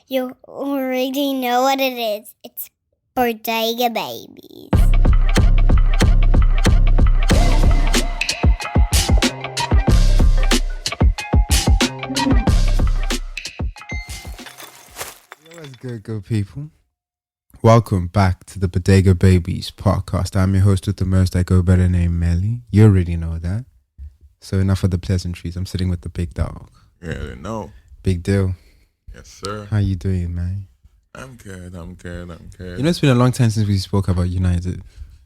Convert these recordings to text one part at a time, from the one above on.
You already know what it is. It's Bodega Babies. What's good people? Welcome back to the Bodega Babies podcast. I'm your host with the most. I go by the name Melly. You already know that. So enough of the pleasantries. I'm sitting with the big dog. Yeah, no. Big deal. Yes, sir. How you doing, man? I'm good. You know, it's been a long time since we spoke about United.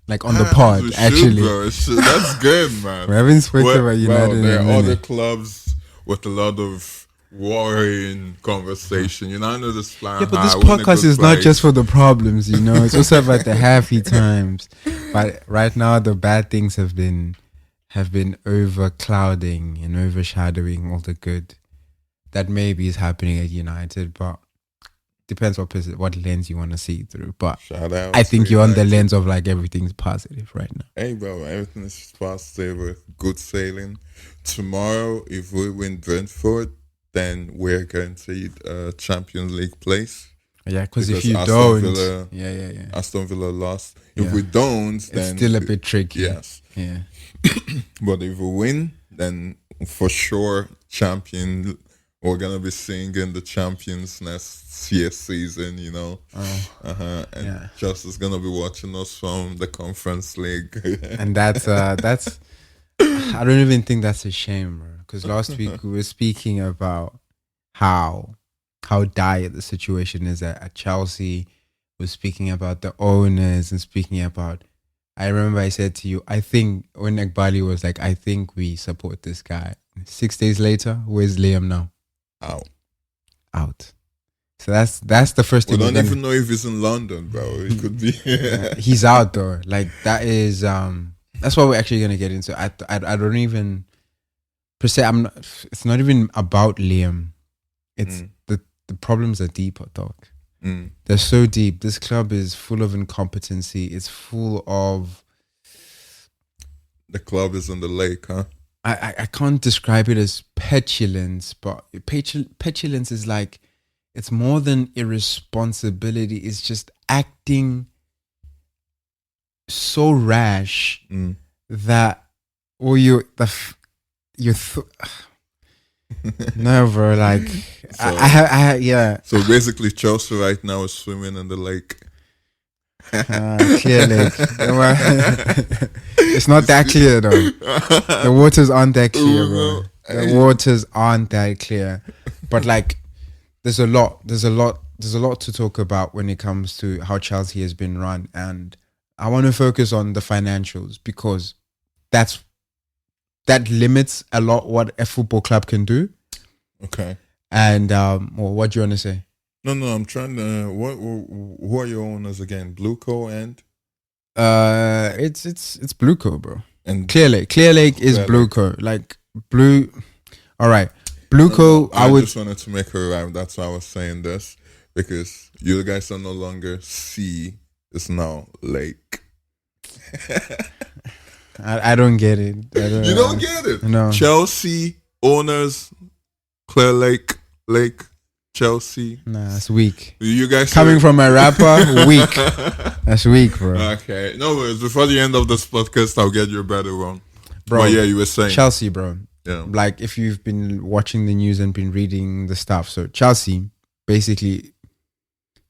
Like on the pod, actually. That's good, man. We haven't spoken about United there in a are other minute. clubs with a lot of worrying conversation. You know, I know this flying Yeah, but high, this we're in a podcast good is not place. just for the problems, you know. It's also about the happy times. But right now, the bad things have been overclouding and overshadowing all the good that maybe is happening at United. But depends what lens you want to see through. But Shout out I think to you're on the United. lens of like everything's positive right now. Hey, bro, everything is positive with good sailing. Tomorrow, if we win Brentford, then we're guaranteed a Champions League place. Yeah, because if Because you Aston don't, Villa- yeah, Aston Villa lost. If Yeah. we don't, it's then still a bit tricky. yes. Yeah. But if we win, then for sure, we're gonna be singing the champions next year season. You know, and yeah. Justice gonna be watching us from the Conference League. And that's I don't even think that's a shame, bro. Because last week we were speaking about how dire the situation is at Chelsea. We're speaking about the owners and speaking about. I remember I said to you, I think when Ekbali was like, I think we support this guy. 6 days later, where's Liam now? Out. So that's the first We thing. don't even know if he's in London, bro. It could be. He's out though. Like that is that's what we're actually gonna get into. I don't even per se. It's not even about Liam. It's the problems are deeper, dog. They're so deep. This club is full of incompetency. It's full of. The club is in the lake, huh? I can't describe it as petulance, but petulance is like it's more than irresponsibility. It's just acting so rash that no, bro. Like So- yeah. So basically, Chelsea right now is swimming in the lake. Clear lake. It's not that clear though. The waters aren't that clear, bro. The waters aren't that clear. But like, there's a lot to talk about when it comes to how Chelsea has been run, and I want to focus on the financials because that limits a lot what a football club can do. Okay. And what do you want to say? No, I'm trying to. Who are your owners again? BlueCo and It's BlueCo, bro. and Clear Lake is Clear Lake. BlueCo. Like blue. All right, BlueCo. I would. just wanted to make her rhyme. That's why I was saying this because you guys are no longer sea. It's now lake. I don't get it. You don't get it. No. Chelsea owners, Clear Lake, Chelsea. Nah, it's weak. You guys Coming from a rapper, weak. That's weak, bro. Okay. No worries. Before the end of this podcast, I'll get you a better one. Bro, But yeah, you were saying. Chelsea, bro. Yeah. Like if you've been watching the news and been reading the stuff, so Chelsea, basically,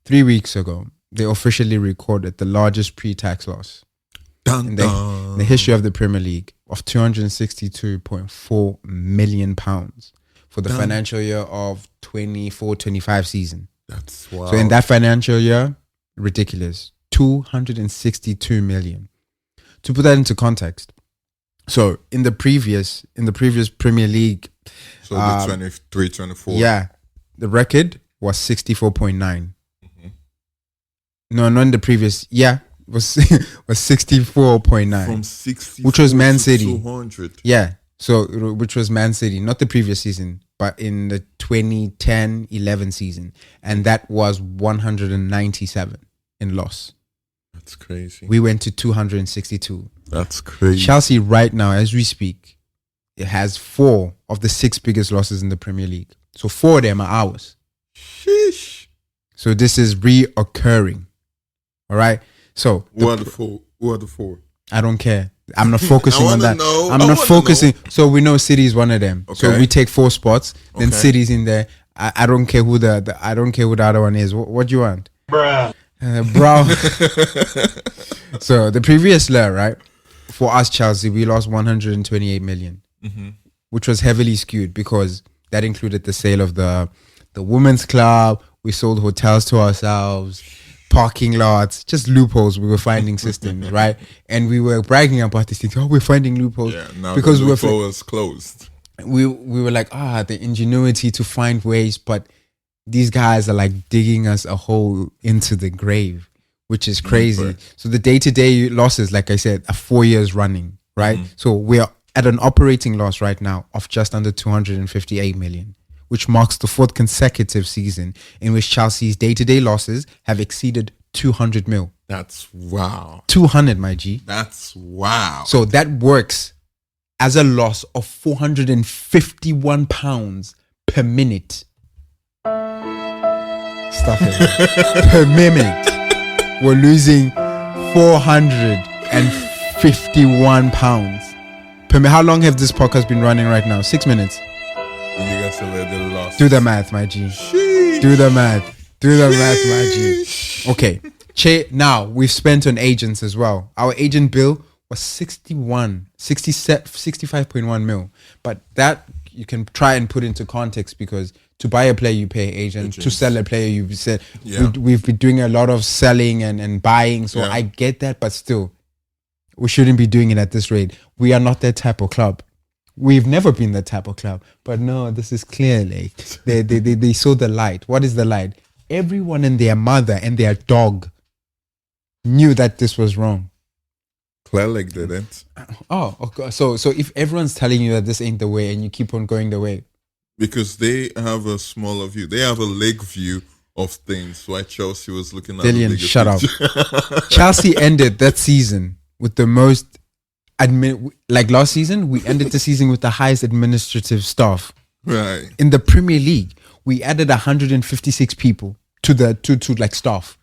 3 weeks ago, they officially recorded the largest pre-tax loss Dun, in dun. the history of the Premier League of £262.4 million for the financial year of 24-25 season. That's wild. So in that financial year, ridiculous, 262 million. To put that into context, so in the previous Premier League, So the 23, 24. yeah, the record was 64.9. No, not in the previous. Yeah, was 64.9. From 60 Which was Man City. 200. Yeah, so which was Man City, not the previous season, but in the 2010-11 season, and that was 197 in loss. That's crazy. We went to 262. That's crazy. Chelsea right now, as we speak, it has 4 of the 6 biggest losses in the Premier League. So 4 of them are ours. Sheesh. So this is reoccurring. All right. So Who are the four? Who are the four? I don't care. I'm not focusing on that. know. I'm not focusing. So we know City is one of them. So Okay. we take 4 spots. Then Okay. City's in there. I don't care who the I don't care who the other one is. What do you want? Bruh. Bro. So the previous year, right? For us, Chelsea, we lost 128 million, which was heavily skewed because that included the sale of the women's club. We sold hotels to ourselves, parking lots, just loopholes. We were finding systems, right? And we were bragging about these things. Oh, we're finding loopholes Yeah, now because the we were loophole is closed. we were like, the ingenuity to find ways, but these guys are like digging us a hole into the grave, which is crazy. Right. So the day-to-day losses, like I said, are 4 years running, right? So we're at an operating loss right now of just under 258 million, which marks the 4th consecutive season in which Chelsea's day-to-day losses have exceeded 200 mil. That's wow. 200, my G. That's wow. So that works as a loss of 451 pounds per minute. Stuff it. Per minute. We're losing 451 pounds per minute. How long have this podcast been running right now? 6 minutes. You guys already lost. Do the math, my G. Sheesh. Do the math. Do the math, my G. Sheesh. Okay. Now we've spent on agents as well. Our agent bill was 65.1 mil. But that you can try and put into context because to buy a player, you pay agent. To sell a player, you said we've been doing a lot of selling and buying. So I get that, but still, we shouldn't be doing it at this rate. We are not that type of club. We've never been that type of club. But no, this is clear. Like they saw the light. What is the light? Everyone and their mother and their dog knew that this was wrong. Clearlake didn't. Oh, okay. So if everyone's telling you that this ain't the way and you keep on going the way. Because they have a smaller view. They have a lake view of things. Why Chelsea was looking at Dillian, the bigger shut up. picture. Chelsea ended that season with the most like last season, we ended the season with the highest administrative staff. Right. In the Premier League, we added 156 people to like staff.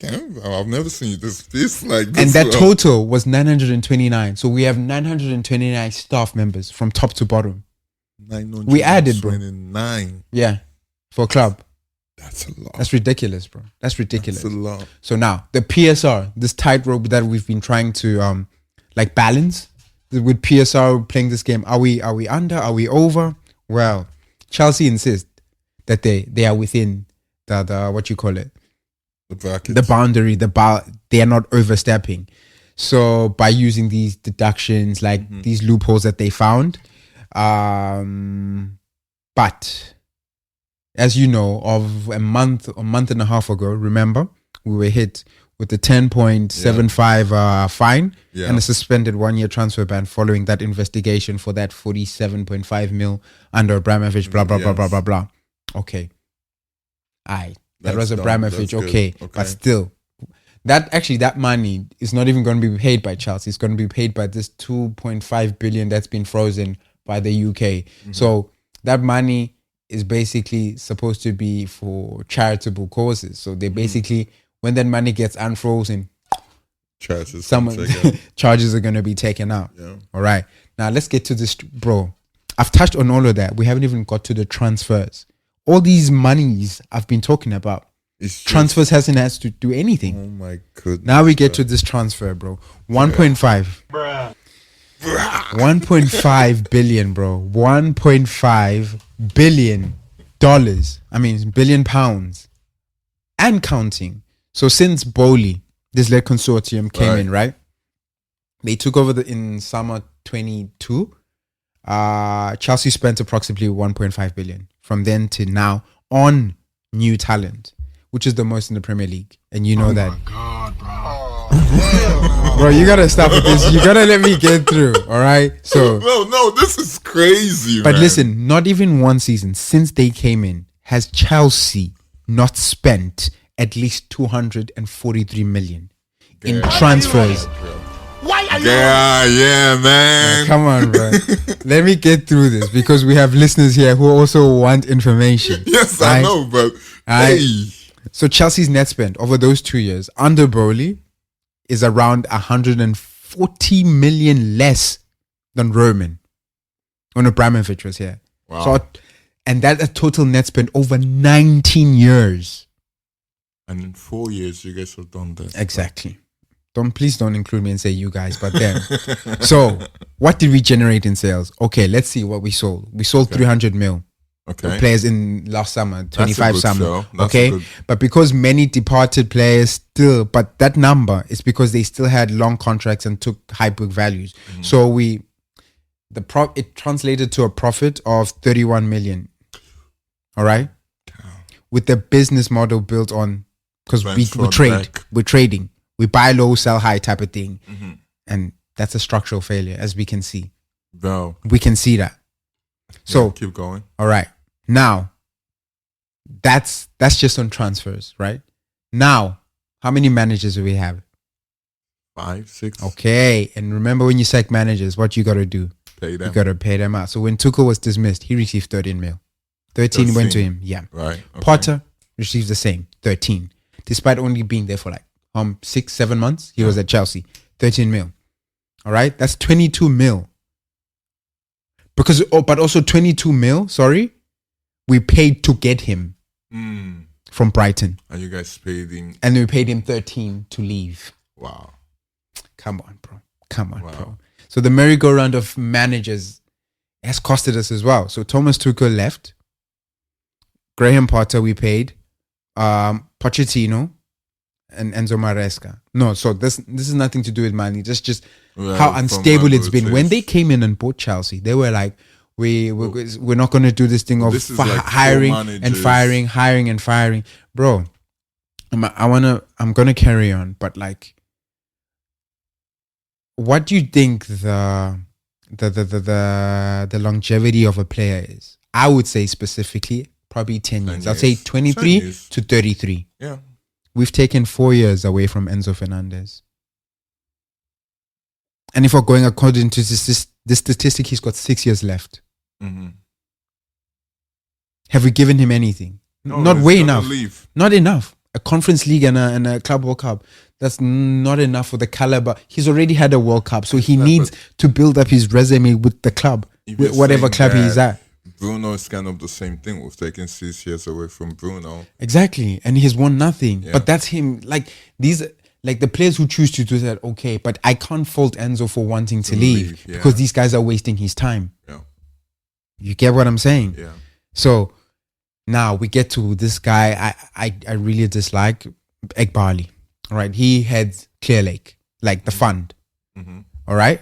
Damn, I've never seen this like this. And that well. total was 929. So we have 929 staff members from top to bottom. We added, bro. 929. Yeah. For a club. That's a lot. That's ridiculous, bro. That's ridiculous. That's a lot. So now the PSR, this tightrope that we've been trying to like balance with PSR playing this game. Are we under? Are we over? Well, Chelsea insist that they are within the what you call it, The bracket. the boundary. They are not overstepping. So by using these deductions, like these loopholes that they found, but as you know, of a month and a half ago, remember, we were hit with the 10.75 fine and a suspended 1-year transfer ban following that investigation for that 47.5 mil under Abramovich, blah, blah, blah, blah, blah, blah. Okay. That That's was dumb. Abramovich, That's okay. good. But still, that money is not even going to be paid by Chelsea. It's going to be paid by this 2.5 billion that's been frozen by the UK. So that money is basically supposed to be for charitable causes. So they basically, when that money gets unfrozen, Charges. charges are going to be taken out. Yeah. All right. Now let's get to this, bro. I've touched on all of that. We haven't even got to the transfers. All these monies I've been talking about. It's just, Transfers hasn't had to do anything. oh my goodness. Now we get to this transfer, bro. 1.5. Bruh. 1.5 billion, bro. 1.5 billion dollars. I mean, billion pounds and counting. So since Bowley, this lead consortium came in, right? They took over in summer 22. Chelsea spent approximately 1.5 billion from then to now on new talent, which is the most in the Premier League. And you know that. Oh my God, bro. Bro, you gotta stop with this. You gotta let me get through. All right. So No, this is crazy. but man. listen, not even one season since they came in has Chelsea not spent at least 243 million in transfers. Why are you? Yeah, man. Come on, bro. Let me get through this because we have listeners here who also want information. Yes, Right? I know, but Right? hey, So Chelsea's net spend over those 2 years under Bowley is around 140 million less than Roman when Abramovich was here. Wow. So, and that a total net spend over 19 years. And in 4 years, you guys have done that. Exactly. Please don't include me and say you guys, but them. So what did we generate in sales? Okay, let's see what we sold. We sold 300 mil. Okay. Players in last summer, 25 good summer. sell. That's Okay. a good- But because many departed players still, but that number is because they still had long contracts and took high book values. So it translated to a profit of 31 million. All right. With the business model built on, because we Transfer trade, back. we're trading, we buy low, sell high type of thing. And that's a structural failure, as we can see. Wow. We can see that. So, Yeah, keep going. all right. Now, that's just on transfers, right? Now, how many managers do we have? 5, 6. Okay. And remember, when you sack managers, what you got to do? Pay You them. got to pay them out. So when Tuchel was dismissed, he received 13 mil. 13 went to 13. him. Yeah. Right. Okay. Potter received the same, 13. Despite only being there for like 6-7 months, he was at Chelsea. 13 mil. All right. That's 22 mil. But also 22 mil, we paid to get him from Brighton. And you guys paid him. And we paid him 13 to leave. Wow. Come on, bro. Come on, Wow. bro. So the merry-go-round of managers has costed us as well. So Thomas Tuchel left. Graham Potter we paid. Pochettino and Enzo Maresca. No, so this is nothing to do with money. Just Well, how from unstable what it's it been. When is. they came in and bought Chelsea, they were like, we're not going to do this thing of This is like hiring four and managers. hiring and firing, bro. I'm gonna carry on, but like, what do you think the longevity of a player is? I would say specifically probably 10 years. 10 I'd say years. 23 10 years. to 33. Yeah. We've taken 4 years away from Enzo Fernandez. And if we're going according to this statistic, he's got 6 years left. Mm-hmm. Have we given him anything? No, Not he's way gonna enough. leave. Not enough. A Conference League and a Club World Cup. That's not enough for the caliber. He's already had a World Cup, so he needs to build up his resume with the club, If with you're whatever saying club he's that, at. Bruno is kind of the same thing. We've taken 6 years away from Bruno. Exactly, and he's won nothing. Yeah. But that's him. Like the players who choose to do that, okay. But I can't fault Enzo for wanting to leave yeah. because these guys are wasting his time. Yeah. You get what I'm saying? Yeah. So now we get to this guy I really dislike, Egbali. All right, he heads Clear Lake, like the fund. Mm-hmm. All right.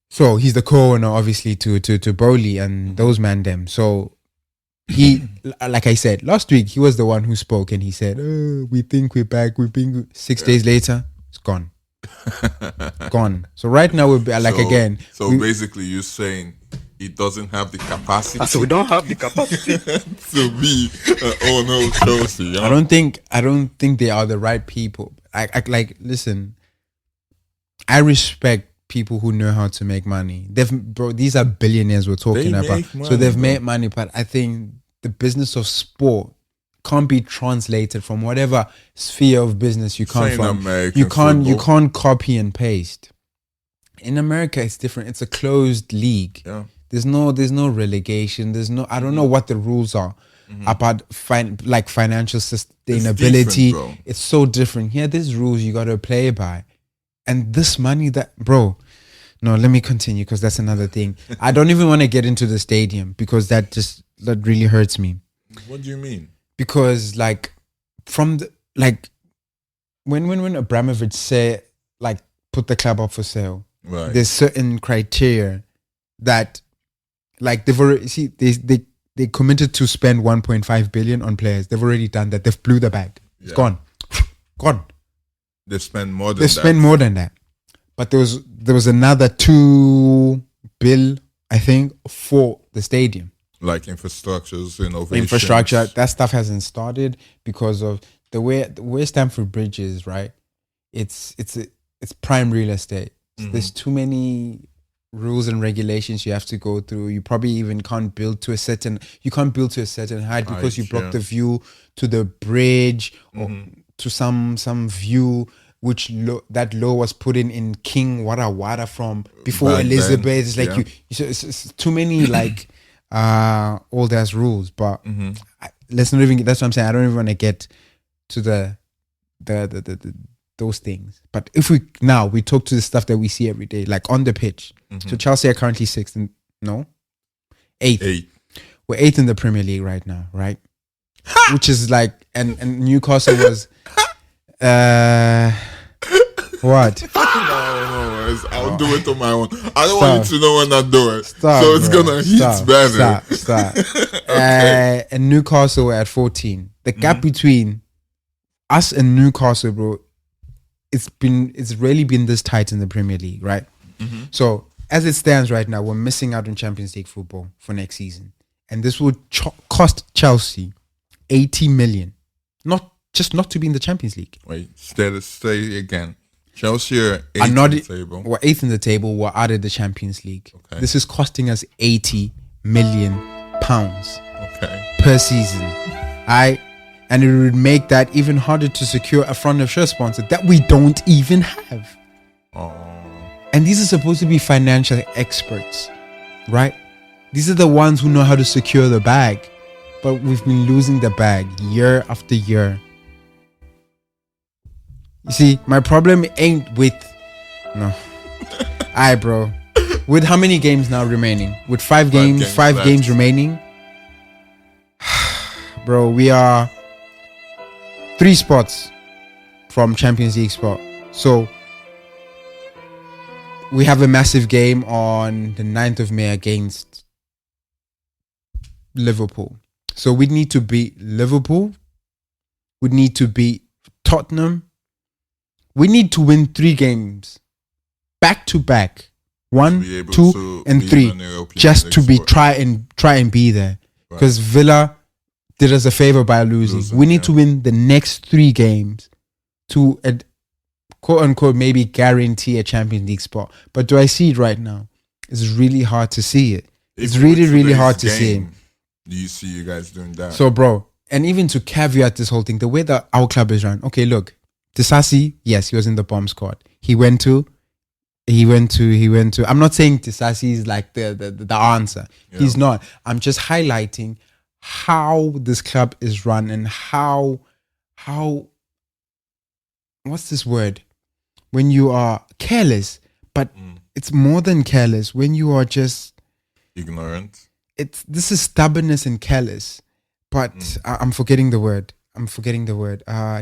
So he's the co-owner, obviously, to Bowley and those man them. So he, like I said last week, he was the one who spoke and he said, "Oh, we think we're back. We've been 6 days later, it's gone, gone." So right now we're like So- again. So we- basically, you're saying he doesn't have the capacity So we don't have the capacity. to be an owner of Chelsea. I don't think they are the right people. I like listen. I respect people who know how to make money. These are billionaires we're talking They about. make So money, they've bro. made money, but I think the business of sport can't be translated from whatever sphere of business you come Saying from. American You football. can't copy and paste. In America, it's different. It's a closed league. Yeah. There's no relegation. I don't know what the rules are about financial sustainability. bro. It's so different. Here, there's rules you got to play by. And this money that, bro, no, let me continue because that's another thing. I don't even want to get into the stadium because that really hurts me. What do you mean? Because when Abramovich said, put the club up for sale, Right. there's certain criteria that they've already they committed to spend 1.5 billion on players. They've already done that. They've blew the bag. It's Yeah. gone. They spend more than They that. spend more than that. But there was another 2 bill, I think, for the stadium. Like infrastructures, innovations. Infrastructure, that stuff hasn't started because of the way Stamford Bridge is, right? It's prime real estate. Mm-hmm. There's too many rules and regulations you have to go through. You probably even can't build to a certain height because you block the view to the bridge or to some view which that law was put in King Wara from before Back Elizabeth. then, It's like it's too many like old ass rules. But let's not even. That's what I'm saying. I don't even want to get to the those things. But if we talk to the stuff that we see every day, like on the pitch. So Chelsea are currently eighth. We're eighth in the Premier League right now, right? Which is like, and Newcastle was, what? No, I'll do it on my own. I don't want you to know when I do it. So it's gonna hit better. Stop. And Newcastle were at 14. The gap between us and Newcastle, bro, it's really been this tight in the Premier League, right? So as it stands right now, we're missing out on Champions League football for next season, and this would cost Chelsea 80 million, not to be in the Champions League. Wait, stay again. Chelsea are eighth in the table. We're eighth in the table. We're out of the Champions League. Okay. This is costing us 80 million pounds per season. And it would make that even harder to secure a front of shirt sponsor that we don't even have. And these are supposed to be financial experts, right? These are the ones who know how to secure the bag. But we've been losing the bag year after year. You see, my problem ain't with... No. Aye, bro. With how many games now remaining? With five games remaining? Bro, we are 3 spots from Champions League spot. So... we have a massive game on the 9th of May against Liverpool. So we need to beat Liverpool. We need to beat Tottenham. We need to win 3 games back to back. 1, 2, and 3. Just to be try and be there. Because Villa did us a favor by losing. We need to win the next 3 games to quote unquote maybe guarantee a Champions League spot. But do I see it right now? It's really hard to see it. It's really hard to see it. Do you see you guys doing that? So bro, and even to caveat this whole thing, the way that our club is run. Okay, look, Disasi, yes, he was in the bomb squad. He went to. I'm not saying Disasi is like the answer. Yeah. He's not. I'm just highlighting how this club is run and how what's this word? When you are careless, but it's more than careless. When you are just ignorant. This is stubbornness and careless. But I'm forgetting the word.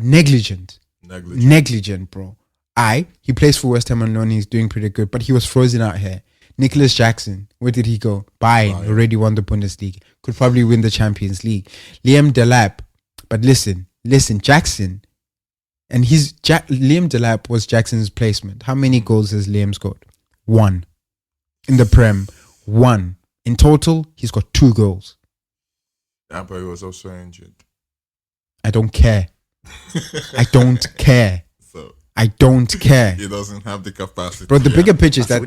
Negligent. Negligent, bro. He plays for West Ham on loan. He's doing pretty good, but he was frozen out here. Nicholas Jackson, where did he go? Bayern, already won the Bundesliga. Could probably win the Champions League. Liam Delap, but listen, Jackson. And Liam Delap was Jackson's placement. How many goals has Liam scored? 1. In the Prem. 1. In total, he's got 2 goals. Yeah, but he was also injured. I don't care. I don't care. So I don't care. He doesn't have the capacity. Bro, the bigger picture is that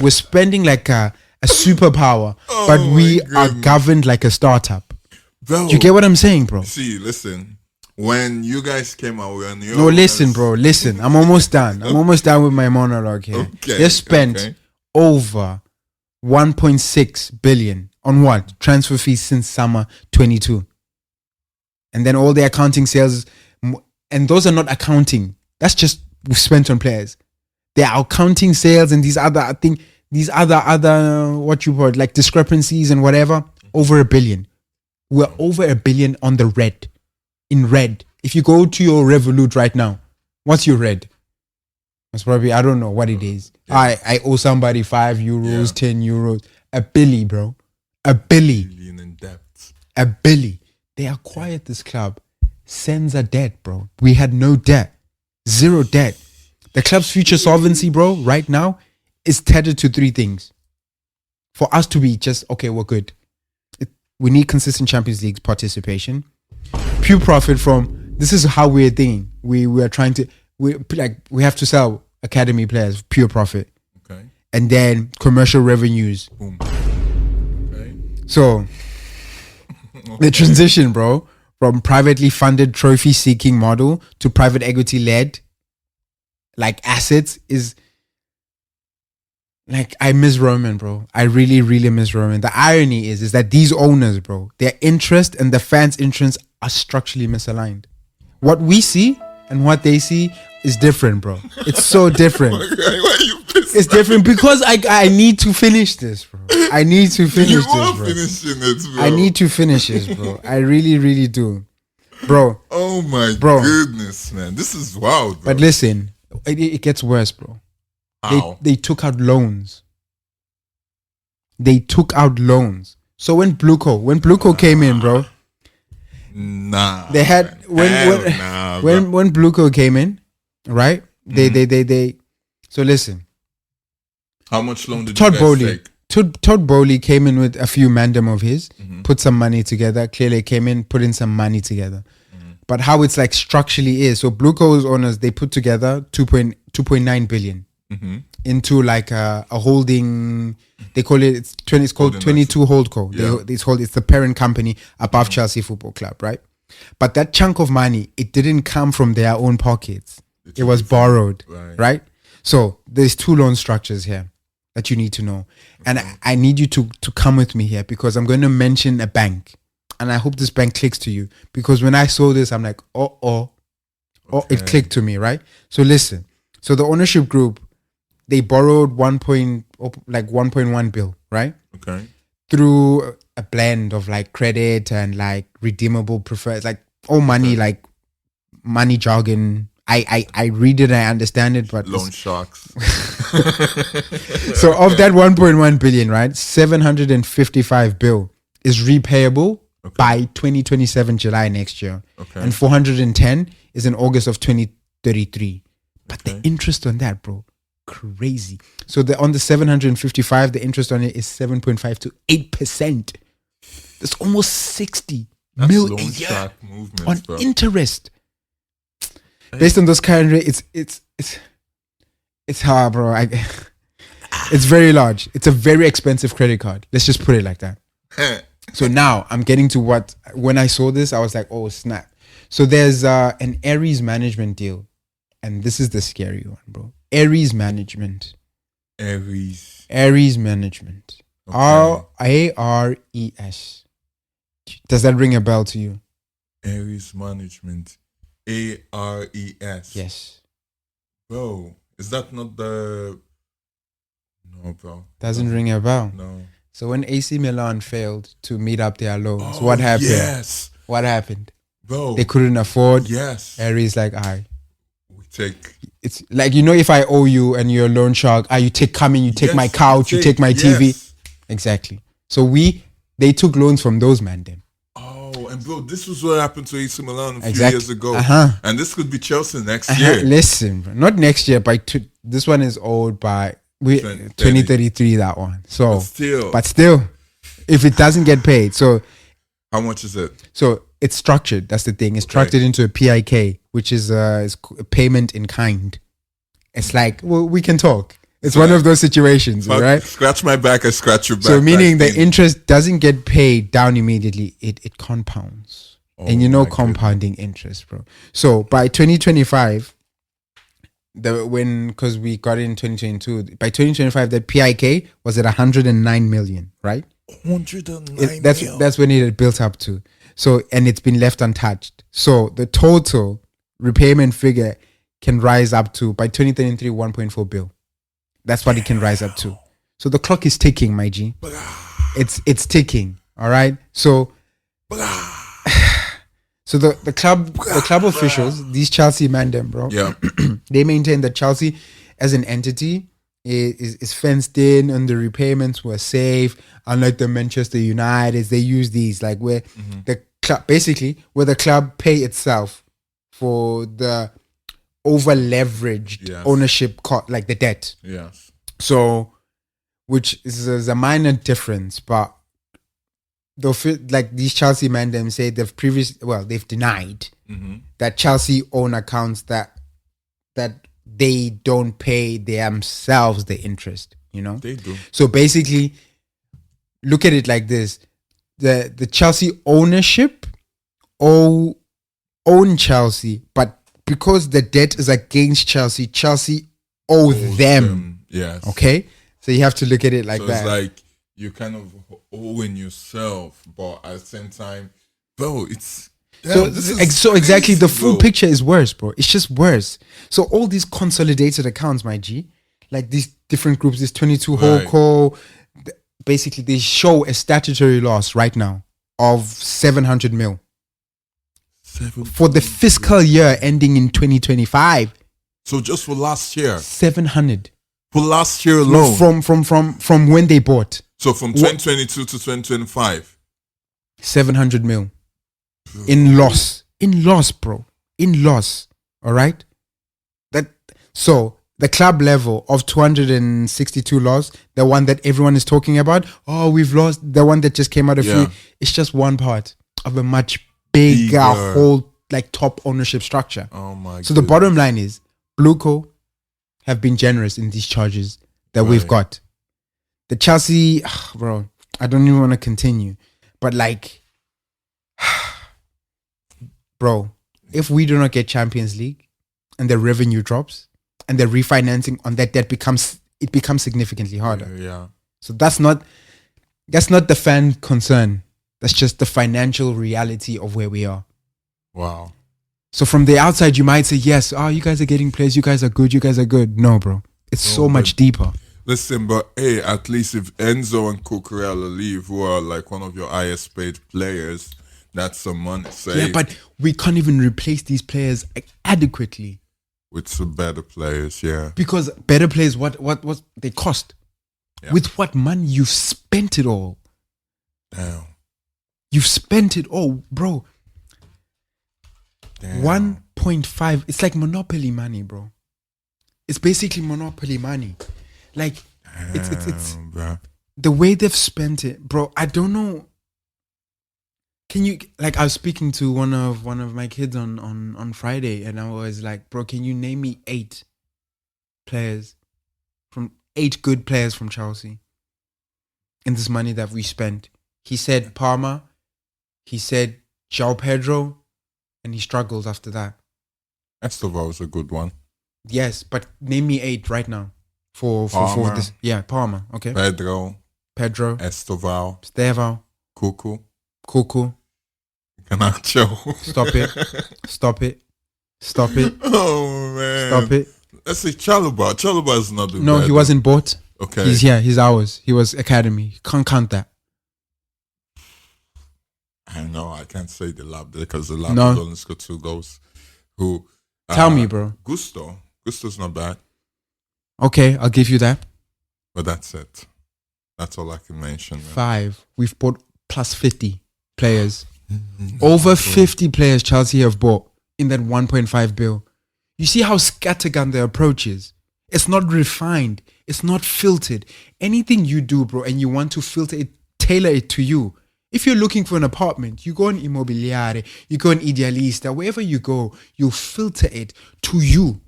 we're spending like a superpower, but we are governed like a startup. Bro, you get what I'm saying, bro? See, listen. When you guys came out, bro. Listen. I'm almost done. I'm almost done with my monologue here. Okay, they spent over 1.6 billion on what? Transfer fees since summer 22. And then all the accounting sales, and those are not accounting. That's just spent on players. They are accounting sales and these other what you call like discrepancies and whatever. Over 1 billion. We're over 1 billion on the red. In red. If you go to your Revolut right now, what's your red? It's probably, I don't know what it is. Yeah. I owe somebody 5 euros, 10 euros. 1 billion, bro. 1 billion. Billion in debt. 1 billion. They acquired this club. Sends are debt, bro. We had no debt. 0 debt. The club's future solvency, bro, right now is tethered to 3 things. For us to be just, okay, we're good. We need consistent Champions League participation. Pure profit from, this is how we're thinking. We are trying to, we have to sell academy players, pure profit. Okay. And then commercial revenues. Boom. Okay. So the transition, bro, from privately funded trophy seeking model to private equity led like assets is like, I miss Roman, bro. I really, really miss Roman. The irony is that these owners, bro, their interest and the fans' interests are structurally misaligned. What we see and what they see is different, bro. It's so different. Why are you pissed? It's different because I need to finish this, bro. I need to finish You this, are bro. finishing it, bro. I need to finish this, bro. I really, really do, bro. Oh my Bro. goodness, man. This is wild, bro. But listen, it gets worse, bro. How? They took out loans. They took out loans. So when BlueCo came in, bro, Nah. they had Nah, bro. when BlueCo came in, right? They so listen. How much loan did Todd you guys Bowley. take? Todd Bowley came in with a few mandem of his, Mm-hmm. put some money together. Clearly came in, put in some money together. But how it's like structurally is, so BlueCo's owners, they put together 2.9 billion Mm-hmm. into like a holding, they call it, it's called Holding 22 Holdco. Yeah. It's the parent company above Chelsea Football Club, right? But that chunk of money, it didn't come from their own pockets. It was borrowed, right? So there's two loan structures here that you need to know. And I need you to come with me here because I'm going to mention a bank. And I hope this bank clicks to you. Because when I saw this, I'm like, it clicked to me, right? So listen. So the ownership group, they borrowed 1.1 bill, right? Okay. Through a blend of like credit and like redeemable preferred, like all money, like money jargon. I read it, I understand it, but Loan sharks. so of that 1.1 billion, right? 755 bill is repayable by 2027 July next year. Okay. And 410 is in August of 2033. But the interest on that, bro, crazy. So on the 755, the interest on it is 7.5 to 8%. That's almost 60 That's mil a loan year shark movements, on bro. interest. Based on those current rates, it's hard, bro. It's very large. It's a very expensive credit card. Let's just put it like that. So now I'm getting to when I saw this, I was like, oh, snap. So there's an Aries management deal. And this is the scary one, bro. Aries management. Aries management. Okay. ARES. Does that ring a bell to you? Aries management. ARES. Yes. Bro, is that not the... No, bro. Doesn't ring a bell. No. So when AC Milan failed to meet up their loans, what happened? Yes. What happened? Bro. They couldn't afford. Yes. Aries like, we take... It's like, if I owe you and you're a loan shark, you take my couch, you take my TV. Exactly. So they took loans from those man them. Oh, and bro, this was what happened to AC Milan a few Exactly. years ago. And this could be Chelsea next year. Listen, bro, not next year, this one is old by 2033, that one. So, but still, if it doesn't get paid, so how much is it? So it's structured. That's the thing. It's structured into a PIK, which is a payment in kind. It's like, well, we can talk. It's one of those situations, right? Scratch my back, I scratch your back. So meaning the interest doesn't get paid down immediately. It compounds. And compounding interest, bro. So by 2025, because we got it in 2022, by 2025, the PIK was at 109 million, right? 109 That's when it had built up to. So, and it's been left untouched. So the total repayment figure can rise up to, by 2033, 1.4 bill. That's what it can rise up to. So the clock is ticking, my G. It's ticking. All right. So, the club officials, these Chelsea man them, bro. Yeah. They maintain that Chelsea as an entity is fenced in and the repayments were safe. Unlike the Manchester United, they use these like where the club, basically where the club pay itself for the over leveraged ownership like the debt. Yes. So, which is a minor difference, but like these Chelsea men them say they've denied that Chelsea own accounts that they don't pay themselves the interest, you know? They do. So basically, look at it like this. The Chelsea ownership own Chelsea, but because the debt is against Chelsea, Chelsea owe them. Yes. Okay? So you have to look at it like So that. it's like you kind of owing yourself, but at the same time, bro, it's So exactly, the full bro. picture is worse, bro. It's just worse. So all these consolidated accounts, my G, like these different groups, this 22 Right. Hoco, basically they show a statutory loss right now of 700 mil for the fiscal year ending in 2025. So just for last year, 700 for last year alone. from when they bought. So from 2022 to 2025. 700 mil in loss, bro, in loss. All right. So the club level of 262 loss, the one that everyone is talking about. Oh, we've lost the one that just came out of Yeah. free. It's just one part of a much bigger whole, like, top ownership structure. Oh my! So the bottom line is, BlueCo have been generous in these charges that we've got. The Chelsea, bro, I don't even want to continue, but like, bro, if we do not get Champions League and the revenue drops and the refinancing on that debt becomes significantly harder. Yeah. So that's not the fan concern. That's just the financial reality of where we are. Wow. So from the outside, you might say, yes, you guys are getting players. You guys are good. No, bro. It's so much deeper. Listen, but hey, at least if Enzo and Cucurella leave, who are like one of your highest paid players, that's some money saved. Yeah, but we can't even replace these players adequately. With some better players, yeah. Because better players, what they cost. Yeah. With what money you've spent it all. Damn. You've spent it all, bro. Damn. 1.5. It's like monopoly money, bro. It's basically monopoly money. Like, it's bro. the way they've spent it, bro. I don't know. Can you, like, I was speaking to one of my kids on Friday, and I was like, bro, can you name me 8 good players from Chelsea in this money that we spent? He said Palmer, he said João Pedro, and he struggles after that. Estoval was a good one. Yes, but name me 8 right now for this. Yeah, Palmer, okay. Pedro, Estoval, Estevão, Cucu, Canacho. Stop it. Oh man. Stop it. Let's say Chaluba. Chaluba is not the No, he wasn't bought. Okay. He's here. He's ours. He was academy. Can't count that. I know. I can't say the lab because the lab No. only scored 2 goals. Who? Tell me, bro. Gusto's not bad, Okay, I'll give you that. but that's it. That's all I can mention. Man. 5. We've bought plus 50 players. Over 50 players Chelsea have bought in that 1.5 bill. You see how scattergun their approach is? It's not refined. It's not filtered. Anything you do, bro, and you want to filter it, tailor it to you. If you're looking for an apartment, you go on Immobiliare, you go on Idealista, wherever you go, you filter it to you.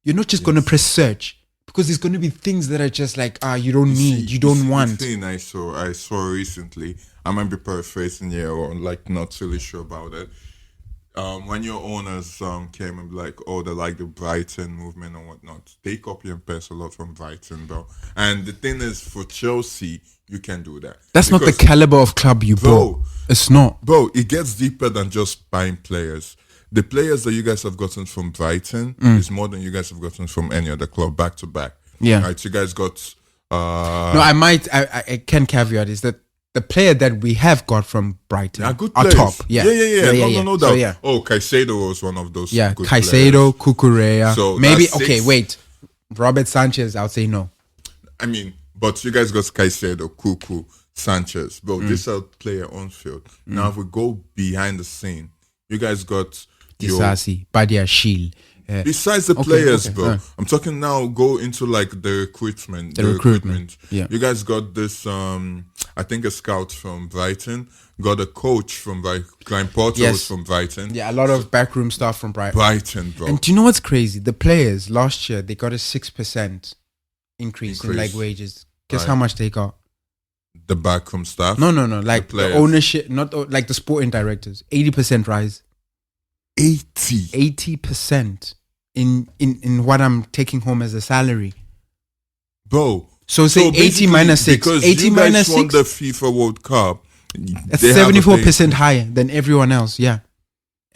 You're not just going to press search, because there's going to be things that are just like, you don't need, you don't want. The thing I saw recently, I might be paraphrasing here or like not really sure about it. When your owners came and be like, oh, they like the Brighton movement and whatnot, they copy and paste a lot from Brighton, bro. And the thing is, for Chelsea, you can do that. That's not the caliber of club you bought. It's not. Bro, it gets deeper than just buying players. The players that you guys have gotten from Brighton is more than you guys have gotten from any other club back to back. Yeah. Right, you guys got... No, I can caveat is that the player that we have got from Brighton are good are players. top. Yeah. No doubt. So, yeah. Oh, Caicedo was one of those Yeah, good Caicedo, players. Cucurella. So maybe, that's okay, 6. wait. Robert Sanchez, I would say no. I mean, but you guys got Caicedo, Cucu, Sanchez. Bro, this is a player on field. Now, if we go behind the scene, you guys got Disasi, Badiashile. Besides the players, bro, I'm talking now. Go into like the recruitment. The recruitment. Yeah. You guys got this. I think a scout from Brighton. Got a coach from Brighton. Porto from Brighton. Yeah, a lot of backroom staff from Brighton. Brighton, bro. And do you know what's crazy? The players last year they got a 6% increase in like wages. Guess how much they got? The backroom staff. No. Like the ownership, not like the sporting directors. 80% rise. 80% in what I'm taking home as a salary, bro. So say 80 minus 6. Because 80 you minus guys won 6. the FIFA World Cup. That's 74% higher than everyone else. Yeah.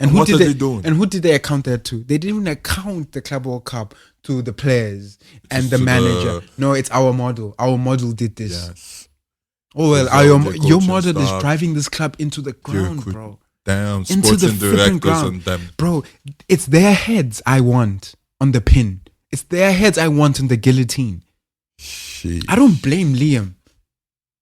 And what are they doing? And who did they account that to? They didn't even account the Club World Cup to the players and the manager. No, it's our model. Our model did this. Yes. Oh well, your model is driving this club into the ground, bro. Damn, into the freaking ground, and them. Bro. It's their heads I want on the pin. It's their heads I want on the guillotine. Shit. I don't blame Liam.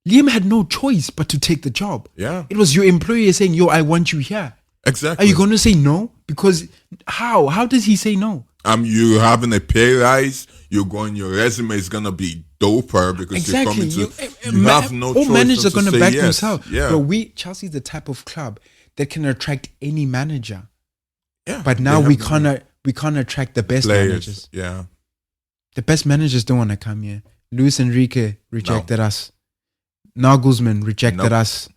Liam had no choice but to take the job. Yeah, it was your employer saying, "Yo, I want you here." Exactly. Are you going to say no? Because how? How does he say no? You having a pay rise. You're going. Your resume is gonna be doper because you're coming to. You have no choice. All managers are going to back themselves. Yeah. But Chelsea's the type of club that can attract any manager. Yeah. But now we can't attract the best managers. Yeah. The best managers don't want to come here. Luis Enrique rejected us. Nagelsmann rejected us.